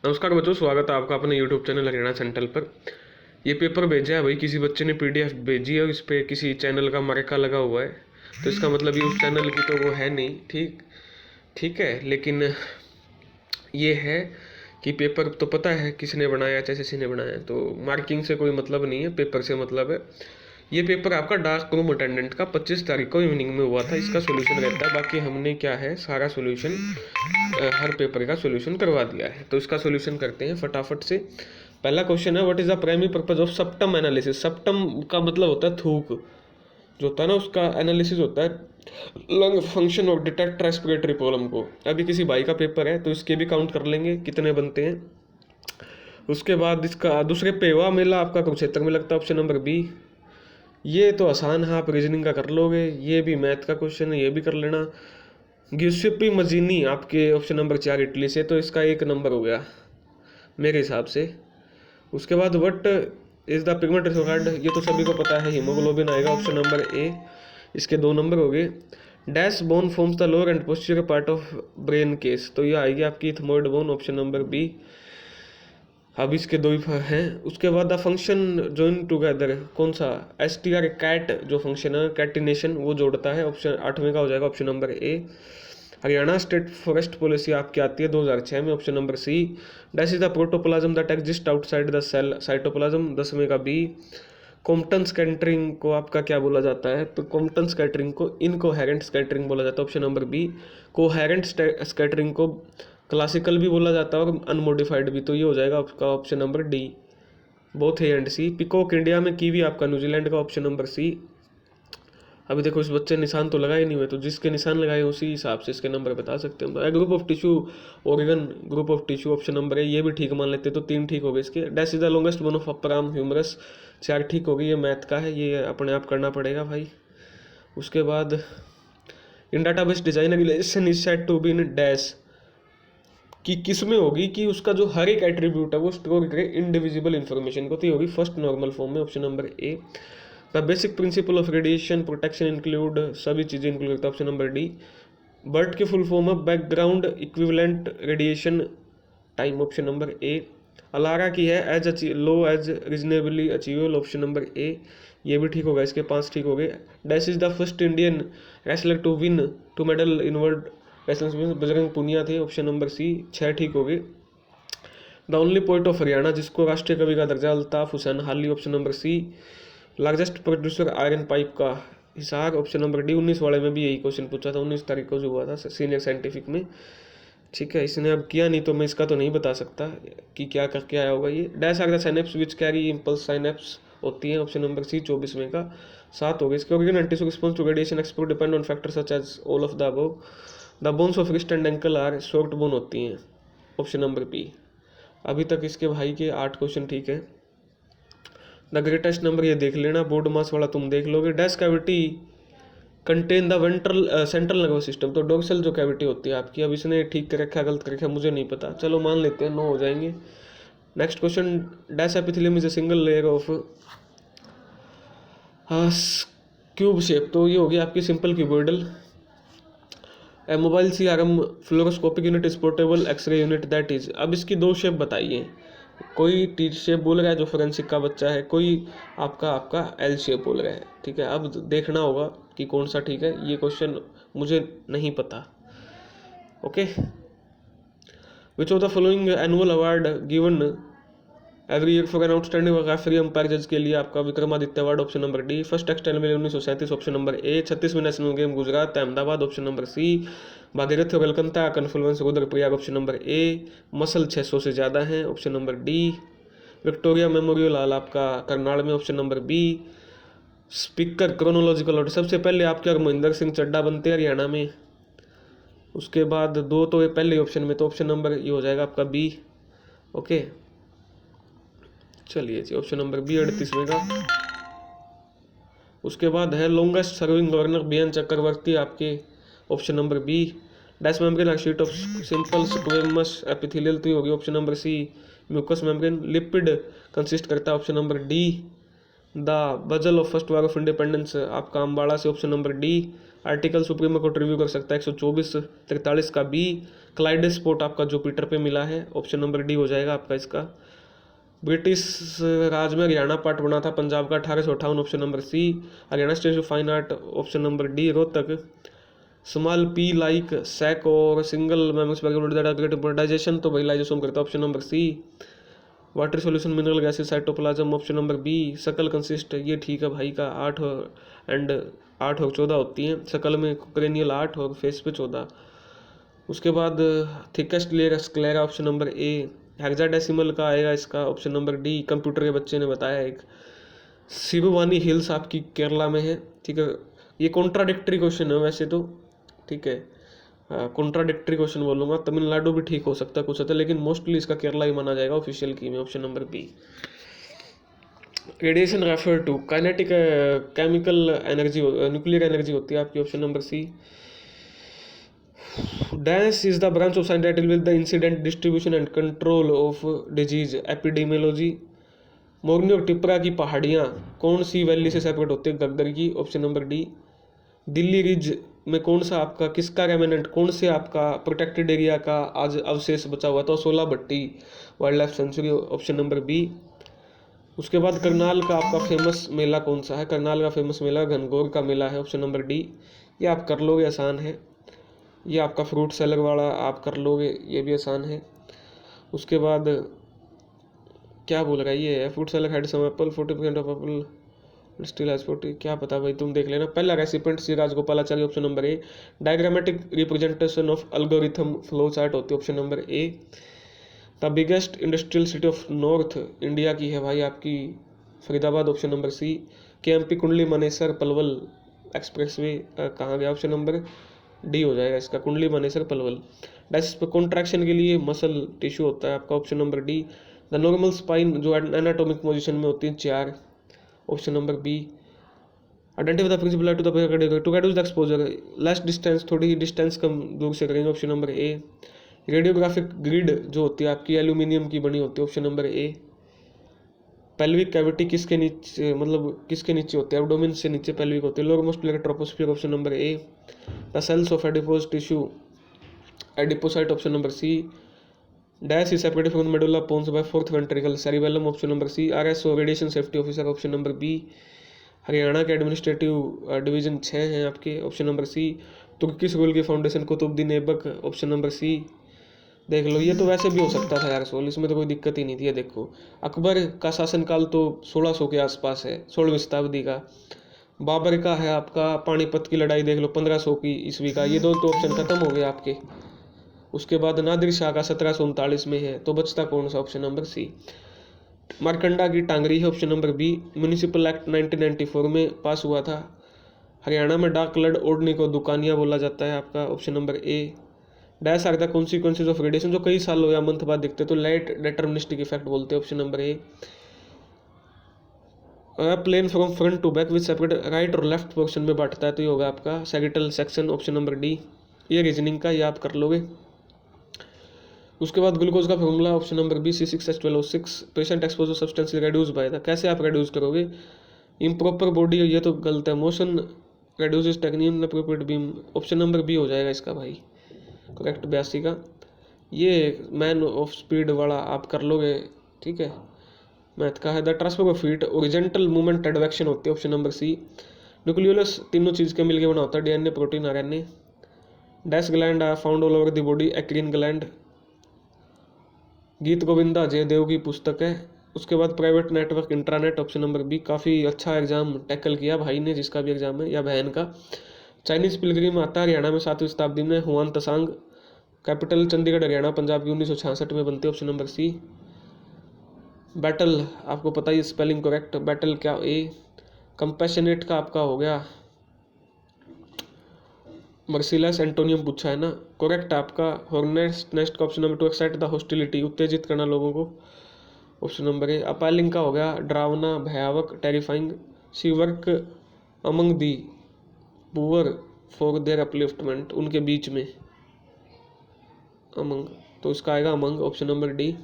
नमस्कार बच्चों, स्वागत है आपका अपने YouTube चैनल हरियाणा सेंट्रल पर। ये पेपर भेजा है भाई, किसी बच्चे ने PDF भेजी है, इस पर किसी चैनल का मार्का लगा हुआ है, तो इसका मतलब ये उस चैनल की तो वो है नहीं। ठीक ठीक है, लेकिन ये है कि पेपर तो पता है किसने बनाया, चाहे ने बनाया, तो मार्किंग से कोई मतलब नहीं है, पेपर से मतलब है। ये पेपर आपका डार्क रूम अटेंडेंट का 25 तारीख को इवनिंग में हुआ था, इसका सोल्यूशन रहता है। बाकी हमने क्या है, सारा सोल्यूशन हर पेपर का सोल्यूशन करवा दिया है, तो इसका सोल्यूशन करते हैं फटाफट से। पहला क्वेश्चन है, what is the primary purpose of system analysis. System का मतलब होता है थूक, जो होता है ना, उसका एनालिसिस होता है लंग फंक्शन और डिटेक्ट रेस्पिरेटरी प्रॉब्लम को। अभी किसी भाई का पेपर है तो इसके भी काउंट कर लेंगे कितने बनते हैं। उसके बाद इसका दूसरे पेवा मेला आपका कुरुक्षेत्र में लगता है, ऑप्शन नंबर बी। ये तो आसान है, आप रीजनिंग का कर लोगे। ये भी मैथ का क्वेश्चन है, ये भी कर लेना। गिउसेप्पी मजीनी आपके ऑप्शन नंबर 4 इटली से, तो इसका 1 नंबर हो गया मेरे हिसाब से। उसके बाद what is the pigment record, ये तो सभी को पता है, हीमोग्लोबिन आएगा, ऑप्शन नंबर ए। इसके 2 नंबर हो गए। Dash bone forms the lower and posterior part of brain case, तो ये आएगी आपकी ethmoid bone, option number B. अब इसके 2 ही हैं। उसके बाद द फंक्शन जॉइन टुगेदर, कौन सा, STR कैट जो फंक्शन है कैटिनेशन, वो जोड़ता है, ऑप्शन 8वें का हो जाएगा, option number A. Haryana state forest policy आपकी आती है 2006 में, option number C. Dash is the protoplasm that exist outside the cell, cytoplasm, 10वें का बी। कॉम्पटन स्कैटरिंग को आपका क्या बोला जाता है, तो कॉम्पटन स्कैटरिंग को इनकोहेरेंट स्कैटरिंग बोला जाता है, option number B. Coherent scattering को क्लासिकल भी बोला जाता है और अनमोडिफाइड भी, तो ये हो जाएगा आपका option number D, both A and C. Peacock India में, कीवी आपका न्यूजीलैंड का, ऑप्शन नंबर सी। अभी देखो इस बच्चे निशान तो लगाए नहीं हुए, तो जिसके निशान लगाए उसी हिसाब से इसके नंबर बता सकते हैं। Group of tissue Oregon group of tissue, option number है, ये भी ठीक मान लेते, तो 3 ठीक हो गए इसके। Dash is the longest bone of upper arm humerus, 4 ठीक हो गई। ये मैथ का है, ये अपने आप करना पड़ेगा भाई। उसके बाद in database design relation is said to be in dash, कि किस में होगी कि उसका जो हर एक एट्रीब्यूट है वो स्टोर करे इंडिविजिबल इन्फॉर्मेशन को, तो ये होगी फर्स्ट नॉर्मल फॉर्म में, option number A. The basic principle of radiation protection include, सभी चीज़ें इंक्लूड करता है, ऑप्शन नंबर डी। बर्ट की फुल फॉर्म है background equivalent radiation time, option number A. ALARA की है as low as reasonably achievable, option number A, ये भी ठीक होगा, इसके 5 ठीक हो गए। Dash is the first Indian wrestler to win 2 medal in world wrestling में, बजरंग पुनिया थे, ऑप्शन नंबर सी, 6 ठीक हो गए। The only poet of Haryana जिसको राष्ट्रीय कवि का दर्जा, Altaf Hussain Hali, option number C. Largest producer iron pipe का, हिसार, ऑप्शन नंबर डी। 19 वाले में भी यही क्वेश्चन पूछा था, 19 तारीख को जो हुआ था सीनियर साइंटिफिक में। ठीक है, इसने अब किया नहीं तो मैं इसका तो नहीं बता सकता कि क्या करके आया होगा ये। Dash are the synapse which carry impulse synapse होती है, ऑप्शन नंबर सी, 24वें का 7 हो गए इसके। Origin anti response to radiation export depend on factor such as all of the above. The bones of wrist and ankle are short bone होती हैं, option number B. अभी तक इसके भाई के 8 क्वेश्चन ठीक है। द ग्रेटेस्ट नंबर ये देख लेना, बोर्ड मास वाला तुम देख लोगे। Dash cavity contain the ventral central nervous system, तो डोर्सल जो कैविटी होती है आपकी। अब इसने ठीक कर रखा गलत कर रखा मुझे नहीं पता, चलो मान लेते हैं 9 हो जाएंगे। Next question, dash epithelium is a single layer of cube shape, तो ये होगी आपकी simple cuboidal. A mobile CRM fluoroscopic unit is portable X ray unit that is, अब इसकी 2 शेप बताइए। कोई T शेप बोल रहा है जो फोरेंसिक का बच्चा है, कोई आपका L शेप बोल रहा है। ठीक है, अब देखना होगा कि कौन सा ठीक है, ये क्वेश्चन मुझे नहीं पता। Okay, which of the following annual award given every year for an outstanding referee umpire जज के लिए आपका Vikramaditya award, option number D. First textile mill 1937, option number A. 36वीं national game Gujarat Ahmedabad, option number C. Bhagirathi और Calcutta confluence Rudraprayag, option number A. Muscle 600 से ज़्यादा हैं, option number D. Victoria Memorial Hall आपका करनाल में, option number B. Speaker chronological order, सबसे पहले आपके और महेंद्र सिंह चड्डा बनते हैं हरियाणा में। उसके बाद 2 तो ये पहले ऑप्शन में, तो ऑप्शन नंबर ये हो जाएगा आपका बी। ओके, चलिए जी, ऑप्शन नंबर बी 38वें का। उसके बाद है longest serving governor BN Chakravarti आपके, option number B. Dash membrane sheet of simple squamous epithelial, तो होगी option number C. Mucus membrane lipid consist करता है, option number D. The battle of first war of independence आपका अम्बाड़ा से, option number D. Article supreme court review कर सकता है 124/43 का बी। क्लाइडेस्पोर्ट आपका जुपिटर पे मिला है, ऑप्शन नंबर डी हो जाएगा आपका इसका। ब्रिटिश राज में हरियाणा पार्ट बना था पंजाब का 1858, option number C. Haryana state of fine art, option number D Rohtak. Small pea like sac और सिंगल मैमोडाइजेशन तो भाई लाइजेशन करता है, option number C. Water solution mineral gases cytoplasm, option number B. शकल कंसिस्ट, ये ठीक है भाई का 8 और 14 होती हैं शकल में, क्रेनियल 8 और फेस पे 14। उसके बाद thickest layer sclera, option number ए। हेक्साडेसिमल का आएगा इसका, ऑप्शन नंबर डी। कंप्यूटर के बच्चे ने बताया एक। सिरुवानी हिल्स आपकी केरला में है, ठीक है। ये कॉन्ट्राडिक्टरी क्वेश्चन है वैसे तो, ठीक है, कॉन्ट्राडिक्टरी क्वेश्चन बोलूँगा। तमिलनाडु भी ठीक हो सकता है कुछ होता है, लेकिन मोस्टली इसका केरला ही माना जाएगा ऑफिशियल की में, option number B. Radiation refer to kinetic chemical energy, nuclear energy होती है आपकी, option number C. Dash is the branch of science that deal with the incident distribution and control of disease epidemiology. Morni और टिपरा की पहाड़ियाँ कौन सी valley से separate होती है, गग्गर की, option number D. Delhi ridge में कौन सा आपका किसका रेमिनेंट, कौन से आपका प्रोटेक्टेड एरिया का आज अवशेष बचा हुआ था, 16 Bhatti wild life sanctuary, option number B. उसके बाद करनाल का आपका फेमस मेला कौन सा है, करनाल का फेमस मेला घनघोर का मेला है, ऑप्शन नंबर डी। ये आप कर लोगे, आसान है। ये आपका फ्रूट सेलर वाला आप कर लोगे, ये भी आसान है। उसके बाद क्या बोल रहा है ये, fruit seller had some apple 40% of apple still has 40, क्या पता भाई, तुम देख लेना। पहला recipient Shri Rajagopalachari, option number A. Diagrammatic representation of algorithm flow chart होती है, option number A. The biggest industrial city of north India की है भाई आपकी Faridabad, option number C. KMP Kundli Manesar Palwal expressway कहाँ गया, ऑप्शन नंबर डी हो जाएगा इसका, कुंडली मनेसर पलवल। डैश पे कॉन्ट्रैक्शन के लिए मसल टिश्यू होता है आपका, option number D. The normal spine जो एनाटॉमिक पोजीशन में होती है 4, option number B. Identify the principle to the reduce the exposure, less distance, थोड़ी डिस्टेंस कम दूर से करेंगे, option number A. Radiographic grid जो होती है आपकी एल्यूमिनियम की बनी होती है, option number A. Pelvic cavity किसके नीचे, मतलब किसके नीचे होते हैं, एब्डोमेन से नीचे पेल्विक होती है, lower most layer troposphere, option number A. The cells of adipose tissue adipocyte, option number C. Dash is separated from medulla pons by fourth ventricle cerebellum, option number C. RSO radiation safety officer, option number B. Haryana के administrative division 6 हैं आपके, option number C. Turkish rule की foundation Qutubuddin Aibak, option number C. देख लो, ये तो वैसे भी हो सकता था यार सोल, इसमें तो कोई दिक्कत ही नहीं थी। ये देखो अकबर का शासनकाल तो 1600 के आसपास है, 16वीं शताब्दी का। बाबर का है आपका पानीपत की लड़ाई देख लो 1500 की ईस्वी का, ये दो तो ऑप्शन खत्म हो गए आपके। उसके बाद नादिर शाह का 1739 में है, तो बचता कौन सा, ऑप्शन नंबर सी। मारकंडा की टांगरी है, option number B. Municipal act 1994 में पास हुआ था। हरियाणा में डाक लड ओढ़ने को दुकानिया बोला जाता है आपका, option number A. Dash are the consequences of radiation जो कई सालों या मंथ बाद दिखते तो लाइट डिटर्मिनिस्टिक इफेक्ट बोलते हैं, option number A. Plane from front to back with separate right और लेफ्ट पोर्शन में बांटता है, तो ये होगा आपका sagittal section, option number D. ये रीजनिंग का, ये आप कर लोगे। उसके बाद ग्लूकोज का formula, option number B C6H12O6। Patient exposure substance reduce by the, कैसे आप रिड्यूस करोगे, इम्प्रॉपर बॉडी, ये तो गलत है। Motion reduces technique appropriate beam, option number B हो जाएगा इसका भाई, करेक्ट 82 का। ये मैन ऑफ स्पीड वाला आप कर लोगे, ठीक है, मैथ का है। The transfer of heat horizontal movement advection होती है, ऑप्शन नंबर सी। न्यूक्लियोलस तीनों चीज़ के मिलकर बना होता है, DNA protein RNA। Dash gland are found all over the body, eccrine gland. Geet Govinda Jaydev की पुस्तक है। उसके बाद private network intranet, option number B. काफ़ी अच्छा एग्जाम टैकल किया भाई ने, जिसका भी एग्जाम है, या बहन का। चाइनीज पिलग्रिम आता है हरियाणा में 7वीं शताब्दी में, हुआन तसांग। कैपिटल चंडीगढ़ हरियाणा पंजाब की 1966 में बनती है, ऑप्शन नंबर सी। बैटल आपको पता ही, स्पेलिंग करेक्ट, बैटल क्या, ए। कंपैशनेट का आपका हो गया मर्सिलस एंटोनियम पूछा है ना, करेक्ट आपका। हॉर्नेट्स नेस्ट का option number 2। Excite the hostility, उत्तेजित करना लोगों को, ऑप्शन नंबर ए। अपैलिंग का हो गया डरावना, भयावक, terrifying. She work among the poor for their upliftment, उनके बीच में, अमंग, तो इसका आएगा अमंग, ऑप्शन नंबर डी।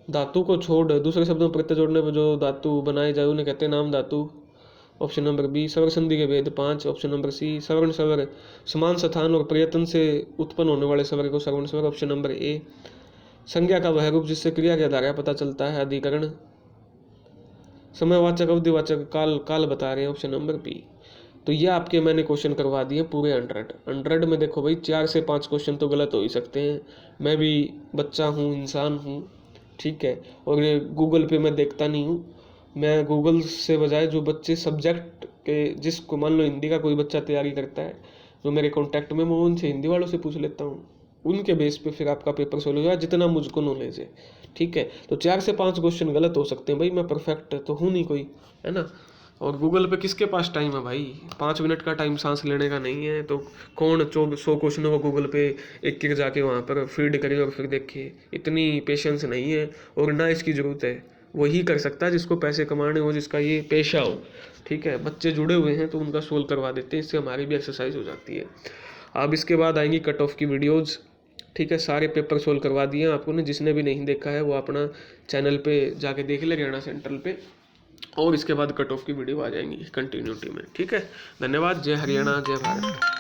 धातु को छोड़ दूसरे शब्दों में प्रत्यय जोड़ने पर जो धातु बनाए जाए उन्हें कहते हैं नाम धातु। ऑप्शन नंबर बी स्वर संधि के भेद 5, ऑप्शन नंबर सी श्रवण स्वर समान स्थान और प्रयत्न से उत्पन्न होने वाले स्वर को श्रवण स्वर, ऑप्शन नंबर ए संज्ञा का वह रूप जिससे क्रिया के आधार पता चलता है अधिकरण, समयवाचक अवधिवाचक काल काल बता रहे हैं, ऑप्शन नंबर बी। तो ये आपके मैंने क्वेश्चन करवा दिए पूरे 100 में। देखो भाई 4 से 5 क्वेश्चन तो गलत हो ही सकते हैं, मैं भी बच्चा हूँ, इंसान हूँ, ठीक है। और ये गूगल पे मैं देखता नहीं हूँ, मैं गूगल से बजाय जो बच्चे सब्जेक्ट के, जिसको मान लो हिंदी का कोई बच्चा तैयारी करता है जो मेरे कॉन्टैक्ट में, मैं उनसे हिंदी वालों से पूछ लेता हूँ, उनके बेस पे फिर आपका पेपर सोल्व होगा जितना मुझको नॉलेज है, ठीक है। तो 4 से 5 क्वेश्चन गलत हो सकते हैं भाई, मैं परफेक्ट तो हूँ नहीं कोई, है ना। और गूगल पे किसके पास टाइम है भाई, 5 मिनट का टाइम सांस लेने का नहीं है। तो कौन 100 क्वेश्चनों को गूगल पे एक एक जाके वहाँ पर फीड करे और फिर देखे, इतनी पेशेंस नहीं है और ना इसकी ज़रूरत है। वही कर सकता है जिसको पैसे कमाने हो, जिसका ये पेशा हो, ठीक है। बच्चे जुड़े हुए हैं तो उनका सोल्व करवा देते हैं, इससे हमारी भी एक्सरसाइज हो जाती है। अब इसके बाद आएंगी कट ऑफ की वीडियोज़, ठीक है। सारे पेपर सोल्व करवा दिए आपको ने, जिसने भी नहीं देखा है वो अपना चैनल पे जाके देख ले, हरियाणा सेंट्रल पे। और इसके बाद कट ऑफ की वीडियो आ जाएंगी कंटिन्यूटी में, ठीक है। धन्यवाद। जय हरियाणा, जय भारत।